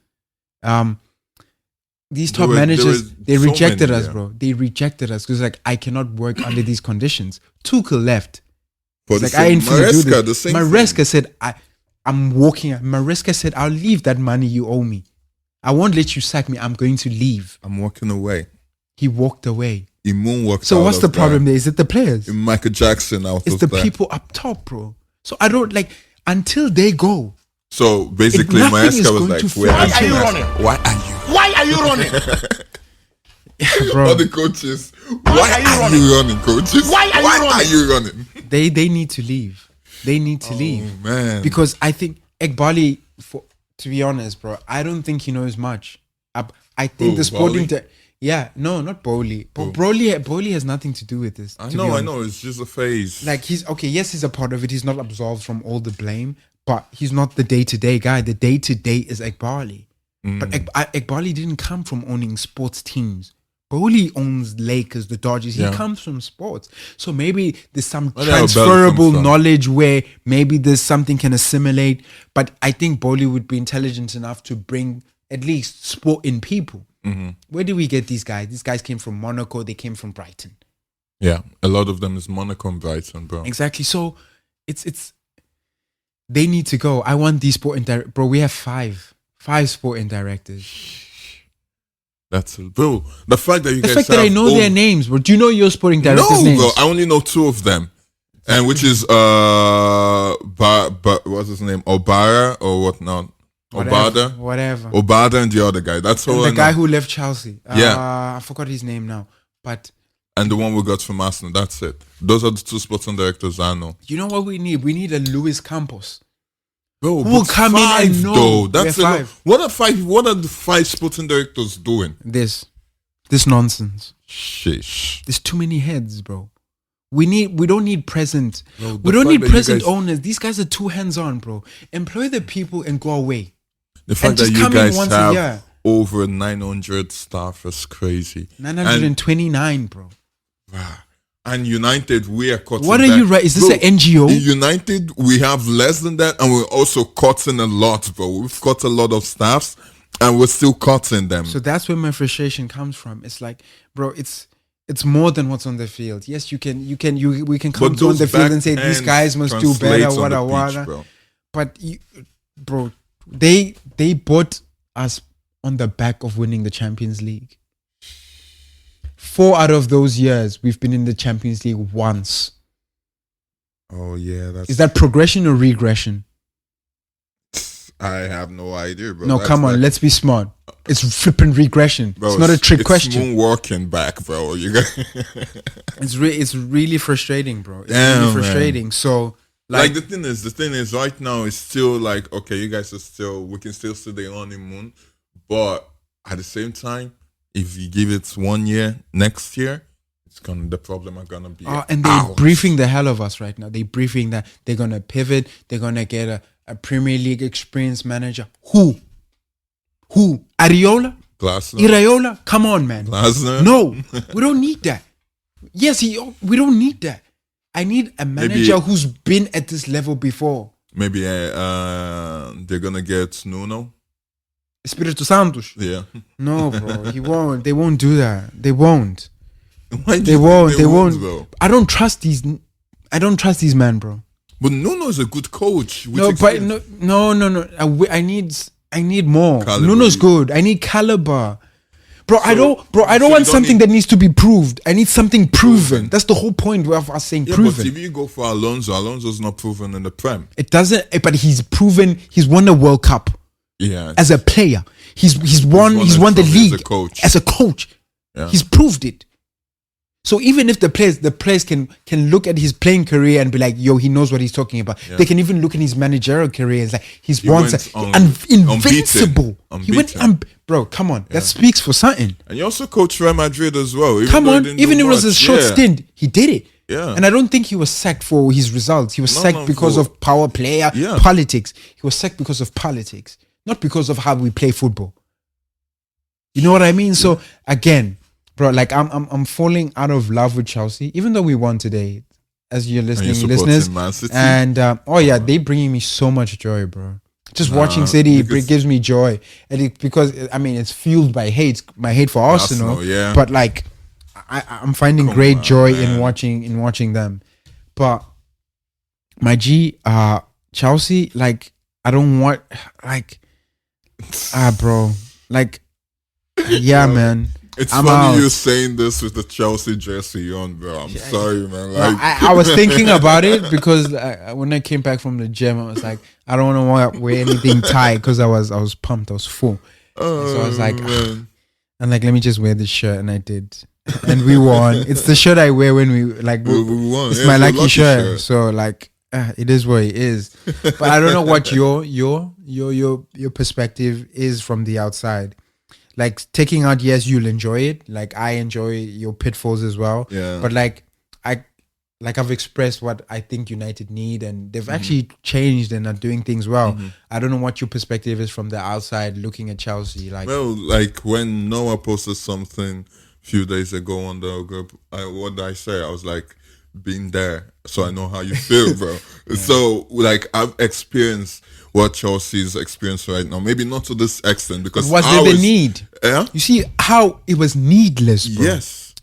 These top managers, they rejected us, bro. They rejected us because like I cannot work under these conditions. Tuchel left. Like I ain't finna do this. Maresca said I'm walking. Maresca said I'll leave that money you owe me. I won't let you sack me. I'm going to leave. I'm walking away. He walked away. He moonwalked. So what's the problem there? Is it the players? Michael Jackson out. It's the people up top, bro. So I don't like until they go. So basically, Maresca was like, "Why are you running? Why are you running?" Bro. All the coaches. Why are you running, coaches? Why are you running? They need to leave. They need to leave, man. Because I think Egbali, to be honest, bro, I don't think he knows much. I think the sporting. No, not Bowley. But Bowley has nothing to do with this. I know. It's just a phase. Like he's okay. Yes, he's a part of it. He's not absolved from all the blame, but he's not the day-to-day guy. The day-to-day is Egbali. But Egbali didn't come from owning sports teams. Bowley owns Lakers, the Dodgers. He comes from sports. So maybe there's some transferable knowledge where maybe there's something can assimilate. But I think Bowley would be intelligent enough to bring at least sport in people. Mm-hmm. Where do we get these guys? These guys came from Monaco. They came from Brighton. Yeah, a lot of them is Monaco and Brighton, bro. Exactly. So it's they need to go. I want these sporting directors. Bro, we have five sporting directors. That's bro. The fact that that I know their names, bro. Do you know your sporting directors' names? No, bro. I only know two of them, and which is what's his name? Obara or whatnot? Whatever. Obada and the other guy. That's all. The guy who left Chelsea. I forgot his name now, but. And the one we got from Arsenal. That's it. Those are the two sporting directors I know. You know what we need? We need a Luis Campos. Bro, who will come in and know. Though. That's five. What are the five sporting directors doing? This nonsense. Shish. There's too many heads, bro. We don't need present. Bro, we don't need present owners. These guys are too hands-on, bro. Employ the people and go away. The fact that you guys have over 900 staff is crazy. 929, bro. Wow. And United, we are cutting. What are you right? Is this an NGO? In United, we have less than that, and we're also cutting a lot, bro. We've cut a lot of staffs, and we're still cutting them. So that's where my frustration comes from. It's like, bro, it's more than what's on the field. Yes, we can come to on the field and say these guys must do better, whatever. But bro, they bought us on the back of winning the Champions League. 4 out of those years, we've been in the Champions League once. Oh, yeah. Is that progression or regression? I have no idea, bro. No, come on. Let's be smart. It's flipping regression. Bro, it's not a trick question. It's moonwalking back, bro. It's really frustrating, bro. It's really frustrating. Man. So, like the thing is, right now, it's still like, okay, you guys are we can still see the honeymoon. But at the same time, if you give it 1 year, next year, the problem are gonna be. And they're out. briefing the hell of us right now. They're briefing that they're gonna pivot. They're gonna get a Premier League experienced manager. Who? Areola? Glasner. Iraola? Come on, man. Glasner. No, we don't need that. Yes, we don't need that. I need a manager who's been at this level before. Maybe they're gonna get Nuno. Espírito Santos. Yeah. No, bro, he won't. They won't do that. They won't. Why do They you won't. think They won't. Though? I don't trust these men, bro. But Nuno is a good coach. No, but no. I need more. Caliber. Nuno's good. I need caliber. Bro, I don't so want you something don't that needs to be proved. I need something proven. That's the whole point of us saying Yeah, proven. but if you go for Alonso's not proven in the Prem. It doesn't, but he's proven. He's won the World Cup Yeah. as a player. He's won won the it league as a coach. Yeah. Yeah. He's proved it. So even if the players can look at his playing career and be like, yo, he knows what he's talking about. Yeah. They can even look at his managerial career and like he wants invincible. Unbeaten. He went bro, come on. Yeah. That speaks for something. And you also coached Real Madrid as well. Even if it was a short stint, he did it. Yeah. And I don't think he was sacked for his results. He was sacked because of power play, politics. He was sacked because of politics, not because of how we play football. You know what I mean? So again, bro, like I'm falling out of love with Chelsea, even though we won today, as you're listening, listeners. And they bringing me so much joy, bro. Just watching City gives me joy, and because it's fueled by my hate for Arsenal. Yeah. But like, I'm finding great joy in watching them. But my G, Chelsea, like I don't want bro, like. Yeah, man. It's funny you saying this with the Chelsea jersey on, bro. I'm sorry, man. Like I was thinking about it because when I came back from the gym, I was like, I don't want to wear anything tight because I was pumped. I was full. So I was like, and like, let me just wear this shirt, and I did, and we won. It's the shirt I wear when we won. It's my lucky shirt. So like, it is what it is. But I don't know what your perspective is from the outside. Like taking out, yes, you'll enjoy it. Like I enjoy your pitfalls as well. Yeah. But I've expressed what I think United need, and they've actually changed and are doing things well. I don't know what your perspective is from the outside looking at Chelsea. Like when Noah posted something a few days ago on the group, what did I say? I was like, been there, so I know how you feel, bro. So like I've experienced what Chelsea's experience right now. Maybe not to this extent because was there the need? Yeah, you see how it was needless, bro. Yes,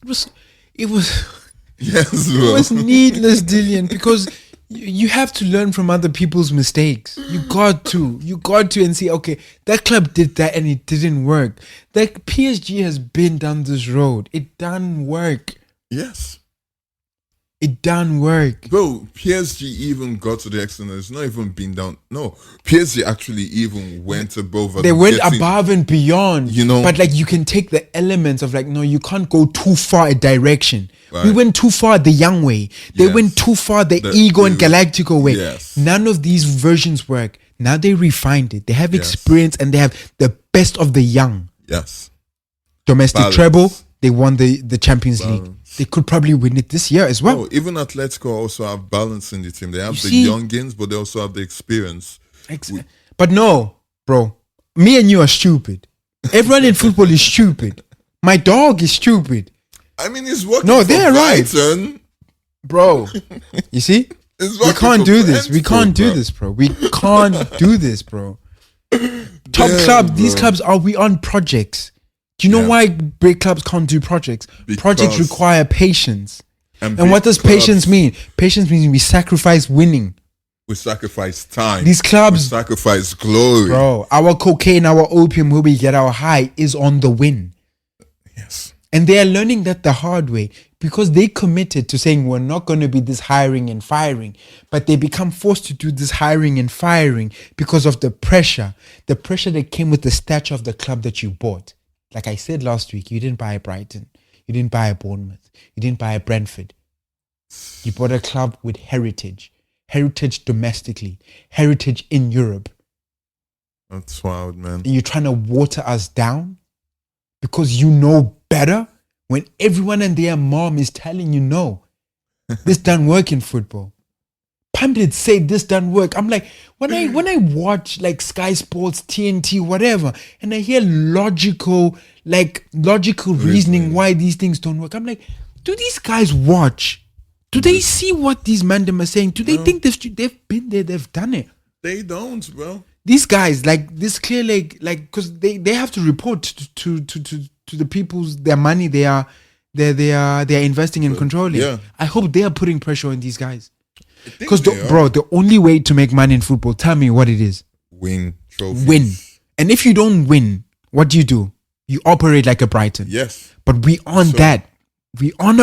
it was. Yes, bro. It was needless, Dillian, because you have to learn from other people's mistakes. You got to and see, okay, that club did that and it didn't work. That PSG has been down this road. It done work. Yes. It done work. Bro, PSG even got to the extent that it's not even been down. No, PSG actually even went above. They went above and beyond. You know. But like you can take the elements of like, no, you can't go too far a direction. Right. We went too far the young way. They went too far the ego and Galactico way. Yes. None of these versions work. Now they refined it. They have experience and they have the best of the young. Yes. Domestic treble. They won the Champions League. They could probably win it this year as well. Oh, even Atletico also have balance in the team. They have youngins, but they also have the experience. But no, bro. Me and you are stupid. Everyone in football is stupid. My dog is stupid. I mean, he's working no, for they're Brighton. Right. Bro. You see? We can't do this. We can't do this, bro. We can't do this, bro. Top club, these clubs we on projects. Do you know why big clubs can't do projects? Because projects require patience. And what does patience mean? Patience means we sacrifice winning. We sacrifice time. These clubs sacrifice glory. Bro, our cocaine, our opium, where we get our high is on the win. Yes. And they are learning that the hard way because they committed to saying we're not going to be this hiring and firing, but they become forced to do this hiring and firing because of the pressure that came with the stature of the club that you bought. Like I said last week, you didn't buy a Brighton. You didn't buy a Bournemouth. You didn't buy a Brentford. You bought a club with heritage. Heritage domestically. Heritage in Europe. That's wild, man. And you're trying to water us down? because you know better when everyone and their mom is telling you no. This doesn't work in football. Pundits say this doesn't work. I'm like, when I watch like Sky Sports, TNT, whatever, and I hear logical reasoning why these things don't work, I'm like, do these guys watch? Do they see what these mandem are saying? Do they think they've been there, they've done it? They don't, bro. These guys, like this clear like because they have to report to the people's their money they are investing and controlling. Yeah. I hope they are putting pressure on these guys. Because Because the only way to make money in football, tell me what it is. win trophies. Win. And if you don't win, what do? You operate like a Brighton. Yes. But we on that. We're on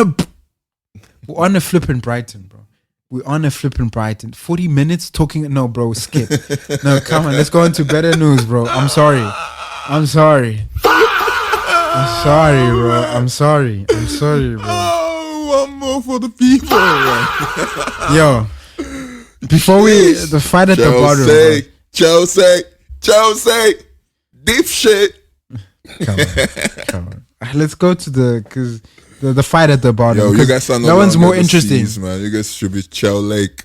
a flipping Brighton, bro. We're on a flipping Brighton. 40 minutes talking. No, bro, skip. No, come on. Let's go on to better news, bro. I'm sorry, bro. I'm sorry, bro. Oh, one more for the people. Man. Yo, before the fight at the bottom. Bro. Chelsea, deep shit. Come on. Let's go to the fight at the bottom. Yo, you guys are that one's more interesting, man. You guys should be Chow Lake.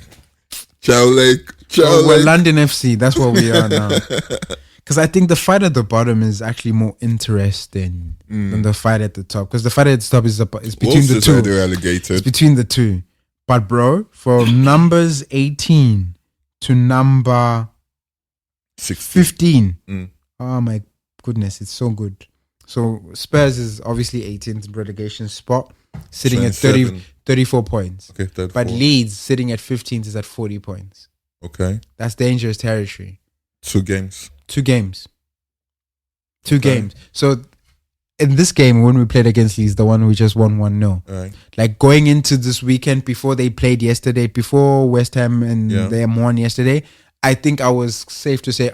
We're London FC. That's what we are now. Because I think the fight at the bottom is actually more interesting than the fight at the top. Because the fight at the top is between the two. Relegated. It's between the two. But bro, from numbers 18 to number 15. Oh my goodness, it's so good. So Spurs is obviously 18th relegation spot, sitting at 34 points. Okay, 34. But Leeds sitting at 15th is at 40 points. Okay. That's dangerous territory. 2 games. 2 games. So in this game, when we played against Leeds, the one we just won 1-0. Right. Like going into this weekend before they played yesterday, before West Ham and they won yesterday, I think I was safe to say,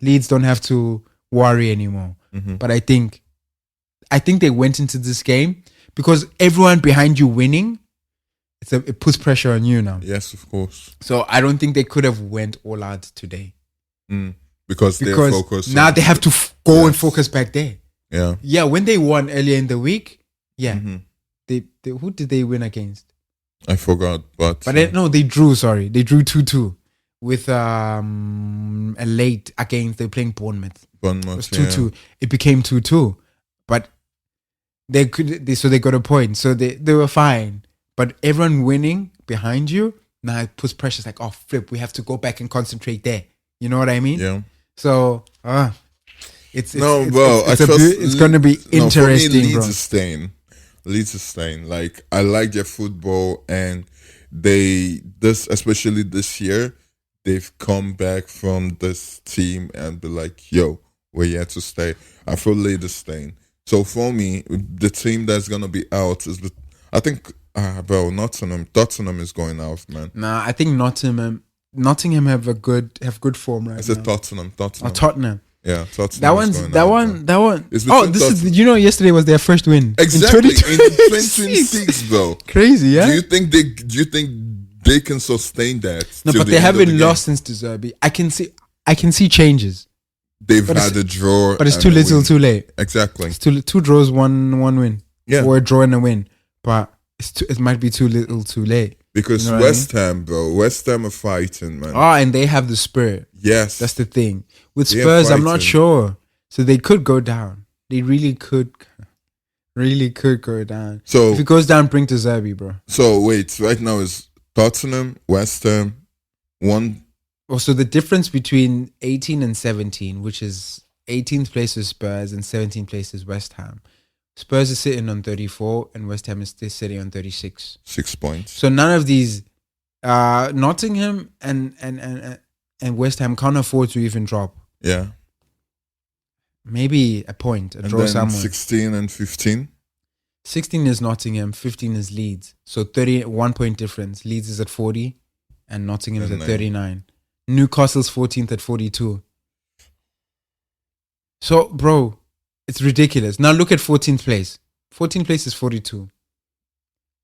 Leeds don't have to worry anymore. But I think they went into this game because everyone behind you winning, it puts pressure on you now. Yes, of course. So I don't think they could have went all out today. Because they're focused. Now they have to go and focus back there. Yeah. Yeah, when they won earlier in the week, they who did they win against? I forgot, but they drew. Sorry, they drew 2-2 with a late against. They're playing Bournemouth. It was 2-2. It became 2-2, but they got a point. So they were fine. But everyone winning behind you now it puts pressure. It's like, oh flip, we have to go back and concentrate there. You know what I mean? Yeah. So it's going to be interesting, for me, Leeds bro. Leeds is staying. Like I like their football, and especially this year, they've come back from this team and be like, yo, we're here to stay. I feel Leeds is staying. So for me, the team that's gonna be out is Nottingham. Tottenham is going out, man. Nah, I think Nottingham have good form right now. I said Tottenham. Tottenham. Yeah, Tottenham. That one. Yesterday was their first win. Exactly in 2026, bro. Crazy, yeah. Do you think they can sustain that? No, but they haven't lost since De Zerbi. I can see changes. They've had a draw, but it's too little, too late. Exactly. It's two draws, one win. Yeah, or a draw and a win. But it might be too little, too late. Because West Ham, bro, West Ham are fighting, man. And they have the spirit. Yes, that's the thing. With Spurs, I'm not sure. So they could go down. They really could go down. So if it goes down, bring to Zerbi, bro. So wait, right now is Tottenham, West Ham, one. Oh, so the difference between 18 and 17, which is 18th place is Spurs and 17th place is West Ham. Spurs is sitting on 34 and West Ham is still sitting on 36. 6 points. So none of these, Nottingham and West Ham can't afford to even drop. Yeah. Maybe a point, a draw somewhere. 16 and 15? 16 is Nottingham, 15 is Leeds. So 31 point difference. Leeds is at 40 and Nottingham is at 39. Newcastle's 14th at 42. So, bro, it's ridiculous. Now look at 14th place. 14th place is 42.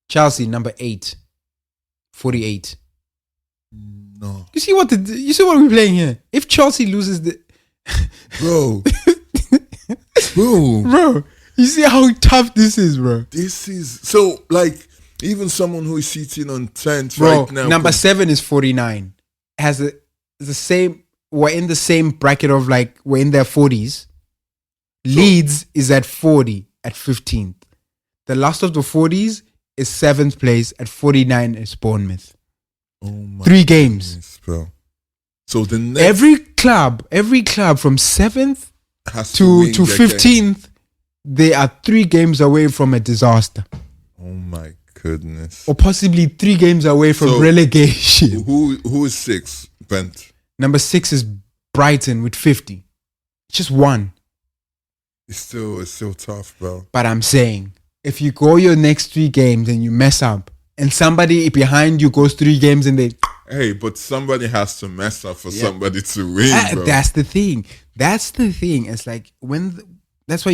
Chelsea, number 8, 48. No. You see what we're playing here? If Chelsea loses bro. Bro, you see how tough this is, bro. This is so like even someone who is sitting on 10th Bro, right now. number 7 is 49. Has the same. We're in the same bracket of like we're in their 40s. Leeds is at 40 at 15th. The last of the 40s is 7th place at 49 is Bournemouth. Oh my 3 games. goodness, bro. So the next Every club from 7th has to win their game. 15th, they are 3 games away from a disaster. Oh my goodness. Or possibly 3 games away from So- relegation. Who is 6? Bent. Number 6 is Brighton with 50. Just one. It's still tough, bro. But I'm saying, if you go your next 3 games and you mess up, and somebody behind you goes 3 games and they... Hey, but somebody has to mess up for somebody to win, bro. That's the thing. It's like that's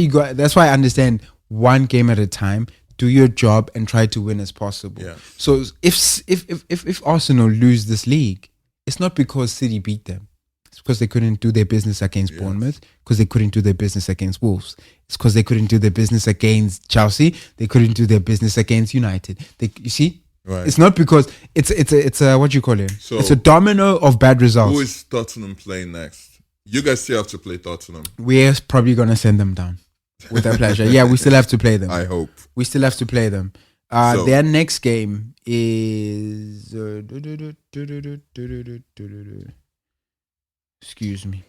why I understand one game at a time. Do your job and try to win as possible. Yeah. So if Arsenal lose this league, it's not because City beat them. It's because they couldn't do their business against Bournemouth, because they couldn't do their business against Wolves. It's because they couldn't do their business against Chelsea. They couldn't do their business against United. You see? Right. It's not because it's a what you call it? So- it's a domino of bad results. Who is Tottenham playing next? You guys still have to play Tottenham. We're probably gonna send them down with our pleasure. Yeah, we still have to play them. I hope. We still have to play them. So- Their next game is excuse me.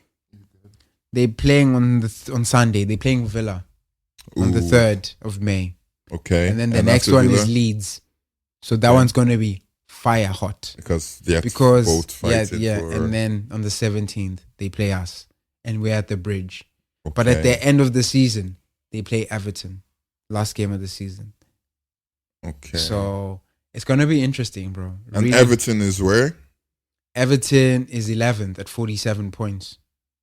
They're playing on Sunday. They're playing Villa on the Ooh, 3rd of May, Okay. and then the next after one Villa? is Leeds. So that one's gonna be fire hot because they have because both fight yeah, for, and then on the 17th they play us, and we're at the Bridge. okay. But at the end of the season, they play Everton. Last game of the season. okay. So it's gonna be interesting, bro. And Really. Everton is where? Everton is 11th at 47 points.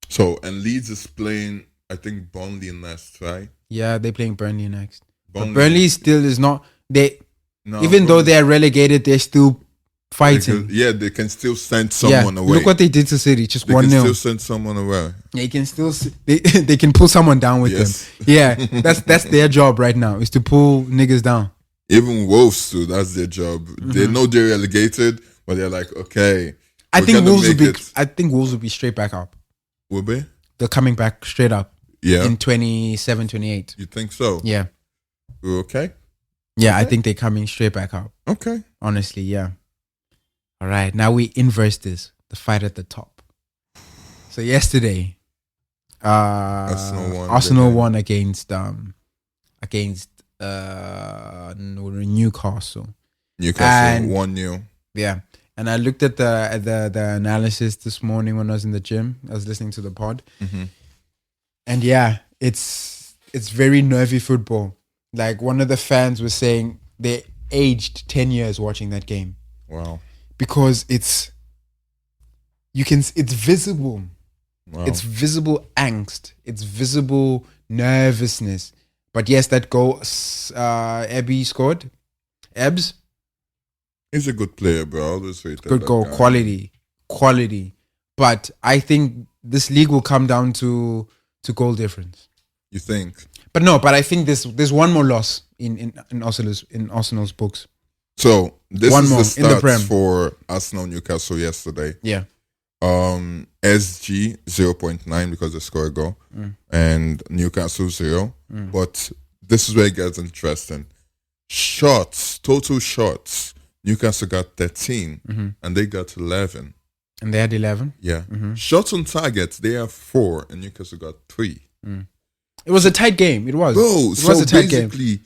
So and Leeds is playing, I think Burnley next, right? Yeah, they're playing Burnley next. But Burnley still is not. They No, even though Burnley- they're relegated, they're still fighting. yeah, they can still send someone yeah, away. look what they did to City, just they 1-0. can still send someone away. They can still they can pull someone down with Yes. them. Yeah, that's their job right now is to pull niggas down. Even Wolves too, that's their job. They know they're relegated, but they're like, okay. I we're think gonna Wolves will make be. it. I think Wolves will be straight back up. Will be? They're coming back straight up Yeah. in 27, 28. You think so? Yeah. We're okay? Yeah, I think they're coming straight back up. Okay. Honestly, yeah. All right, now we inverse this. The fight at the top. So yesterday, Arsenal won against Newcastle. Newcastle And- 1-0. Yeah, and I looked at the analysis this morning when I was in the gym. I was listening to the pod, and yeah, it's very nervy football. Like one of the fans was saying, they aged 10 years watching that game Wow. because it's visible. Wow. It's visible angst. It's visible nervousness. But yes, that goal, Ebby scored. Ebbs, He's a good player, bro. I always rated good that goal, guy. quality. But I think this league will come down to goal difference. You think? But I think there's one more loss in Arsenal's books. So this One is more the in the stats Prem. for Arsenal Newcastle yesterday. Yeah. SG 0.9 because they scored a goal, and Newcastle 0. But this is where it gets interesting. Total shots. Newcastle got 13, and they got 11. And they had 11. Yeah. Shots on target, they have 4, and Newcastle got 3. It was a tight game. It was. Bro, it so was a tight game. basically,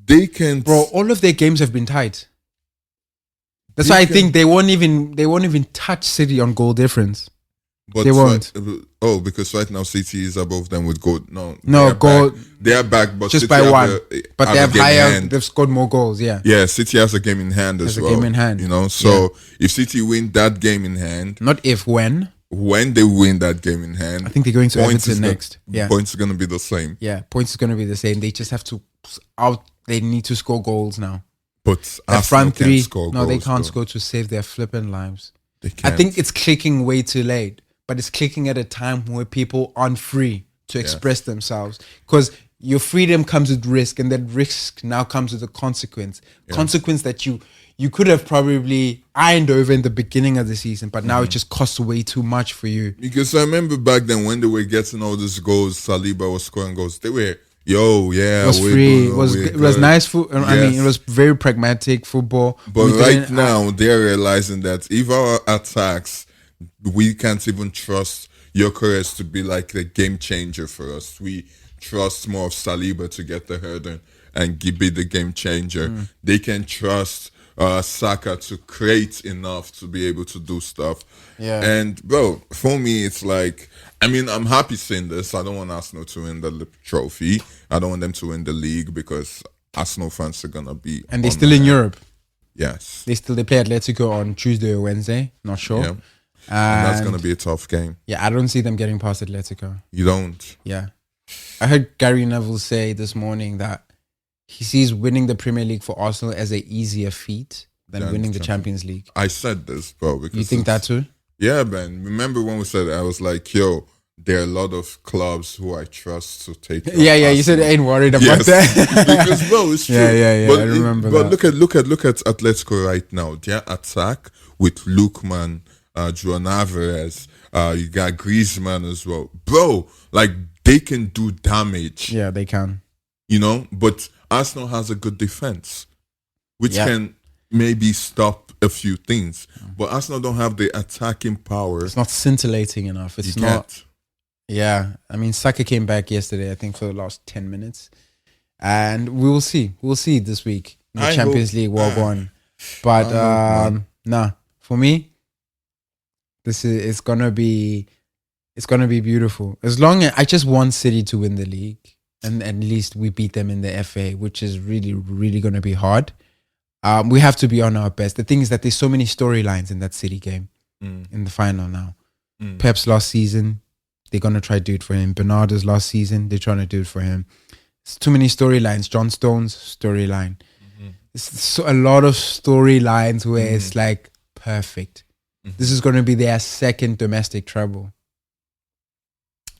they can. Bro, all of their games have been tight. That's why I think they won't even touch City on goal difference. But they won't. Because right now City is above them with goal. No, goal. They are back, but Just City by have one. But they a have game in higher. hand. They've scored more goals. Yeah. Yeah, City has a game in hand as Has a well. game in hand. You know, so if City win that game in hand, Not if, when. when they win that game in hand, I think they're going to Everton next. Yeah. Points are going to be the same. Yeah. Points is going to be the same. They just have to They need to score goals now. But The Arsenal front can't three. score No, they goals, can't though. score to save their flipping lives. They I can't. think it's clicking way too late, but it's clicking at a time where people aren't free to express themselves, because your freedom comes with risk, and that risk now comes with a consequence. Consequence that you could have probably ironed over in the beginning of the season, but now it just costs way too much for you. Because I remember back then when they were getting all these goals, Saliba was scoring goals. They were, it was free. It was nice football. I mean, it was very pragmatic football. But right now, they're realizing that if our attacks, we can't even trust Gyökeres to be like the game changer for us. We trust more of Saliba to get the header and be the game changer. They can trust Saka to create enough to be able to do stuff. Yeah. And bro, for me, it's like, I mean, I'm happy seeing this. I don't want Arsenal to win the trophy. I don't want them to win the league, because Arsenal fans are gonna be. And they're still in Europe. Yes. They play Atletico on Tuesday or Wednesday. Not sure. Yeah. And that's gonna be a tough game. Yeah, I don't see them getting past Atletico. You don't? Yeah. I heard Gary Neville say this morning that he sees winning the Premier League for Arsenal as an easier feat than winning the Champions League. I said this, bro. Because you think that too? Yeah, man. Remember when we said it, I was like, yo, there are a lot of clubs who I trust to take. Yeah. You said I ain't worried about that. Because bro, it's true. Yeah. But I remember that. But look at Atletico right now. Their attack with Lookman, Juan Alvarez, you got Griezmann as well, bro. Like, they can do damage. Yeah, they can. You know, but Arsenal has a good defense, which can maybe stop a few things. But Arsenal don't have the attacking power. It's not scintillating enough. It's not. Yeah, I mean, Saka came back yesterday, I think, for the last 10 minutes. And we will see. We'll see this week. The Champions League will go on. But, for me, it's gonna be beautiful. As long as I just want City to win the league, and at least we beat them in the FA, which is really, really gonna be hard. We have to be on our best. The thing is that there's so many storylines in that City game, in the final now. Pep's last season, they're gonna try to do it for him. Bernardo's last season, they're trying to do it for him. It's too many storylines. John Stones storyline. It's a lot of storylines where it's like perfect. This is going to be their second domestic treble.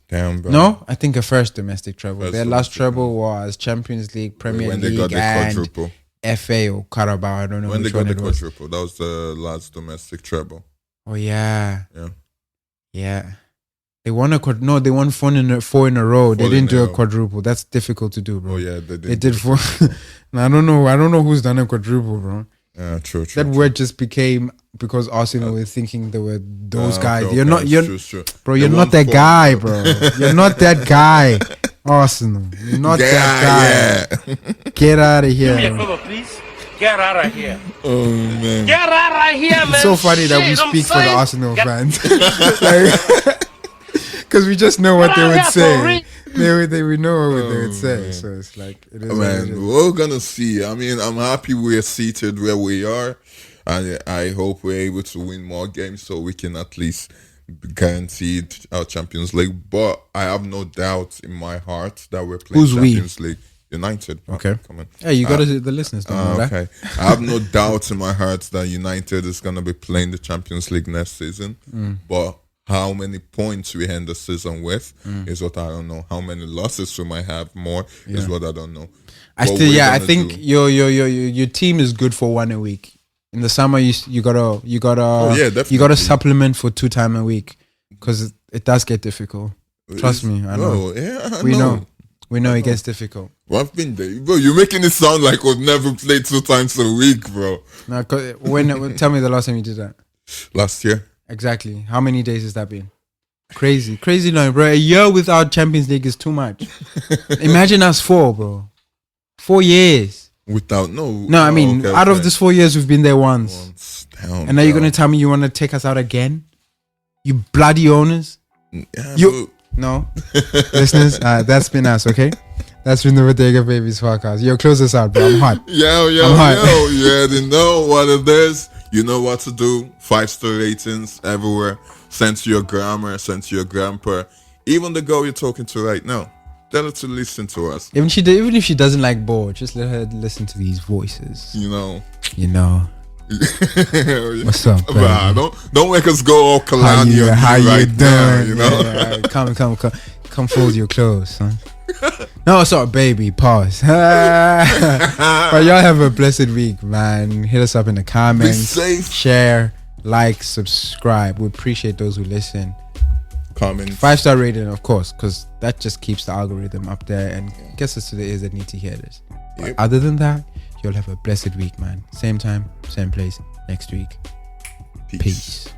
Damn, bro. No, I think a first domestic treble. Their last treble was Champions League, Premier when League, they got the and quadruple. FA or Carabao. I don't know When they which got one the it was. quadruple, that was the last domestic treble. Oh yeah. Yeah. They won they won four in a row. They didn't do a quadruple. That's difficult to do, bro. Oh yeah, they did four. I don't know who's done a quadruple, bro. Yeah, true. That word just became because Arsenal were thinking they were those guys. Okay, You're not, true. Bro. You're not that guy, bro. You're not that guy. Arsenal, you're not that guy. Yeah. Get out of here. Do me a favor, please. Get out of here. Oh man. Get out of here, man. It's so funny that we speak for the Arsenal fans. Because we just know what they would say. We know what they would say. So it's like, it is. Man, we're gonna see. I mean, I'm happy we're seated where we are. I hope we're able to win more games so we can at least guarantee our Champions League. But I have no doubt in my heart that we're playing Champions League. United. Okay. Come on. Hey, you got the listeners don't know that. Okay. I have no doubt in my heart that United is gonna be playing the Champions League next season. But how many points we end the season with is what I don't know. How many losses we might have more is what I don't know. I think your team is good for 1 a week. In the summer, you gotta supplement for 2 times a week because it does get difficult. Trust me, I know. We know it gets difficult. Well, I've been there, bro. You're making it sound like we've never played 2 times a week, bro. No, tell me the last time you did that. Last year. Exactly. How many days has that been? Crazy long, bro. A year without Champions League is too much. Imagine us 4, bro. 4 years. Without I mean, out of this 4 years, we've been there once. Damn, and now you're gonna tell me you want to take us out again? You bloody owners. Yeah, No. Listeners, that's been us, okay? That's been the Bodega Babies podcast. Yo, close us out, bro. I'm hot. Yo. You already know what it is. You know what to do. 5-star ratings everywhere. Send to your grandma, send to your grandpa. Even the girl you're talking to right now. Tell her to listen to us. Even if she doesn't like ball, just let her listen to these voices. You know. What's up, nah, don't make us go all Kalani how you doing? right now. You know. Come. Come fold your clothes, son. No, sorry, baby. Pause. But y'all have a blessed week, man. Hit us up in the comments. Be safe. Share, like, subscribe. We appreciate those who listen. Comment. 5-star rating, of course, because that just keeps the algorithm up there and gets us to the ears that need to hear this. But Yep. other than that, you'll have a blessed week, man. Same time, same place, next week. Peace. Peace.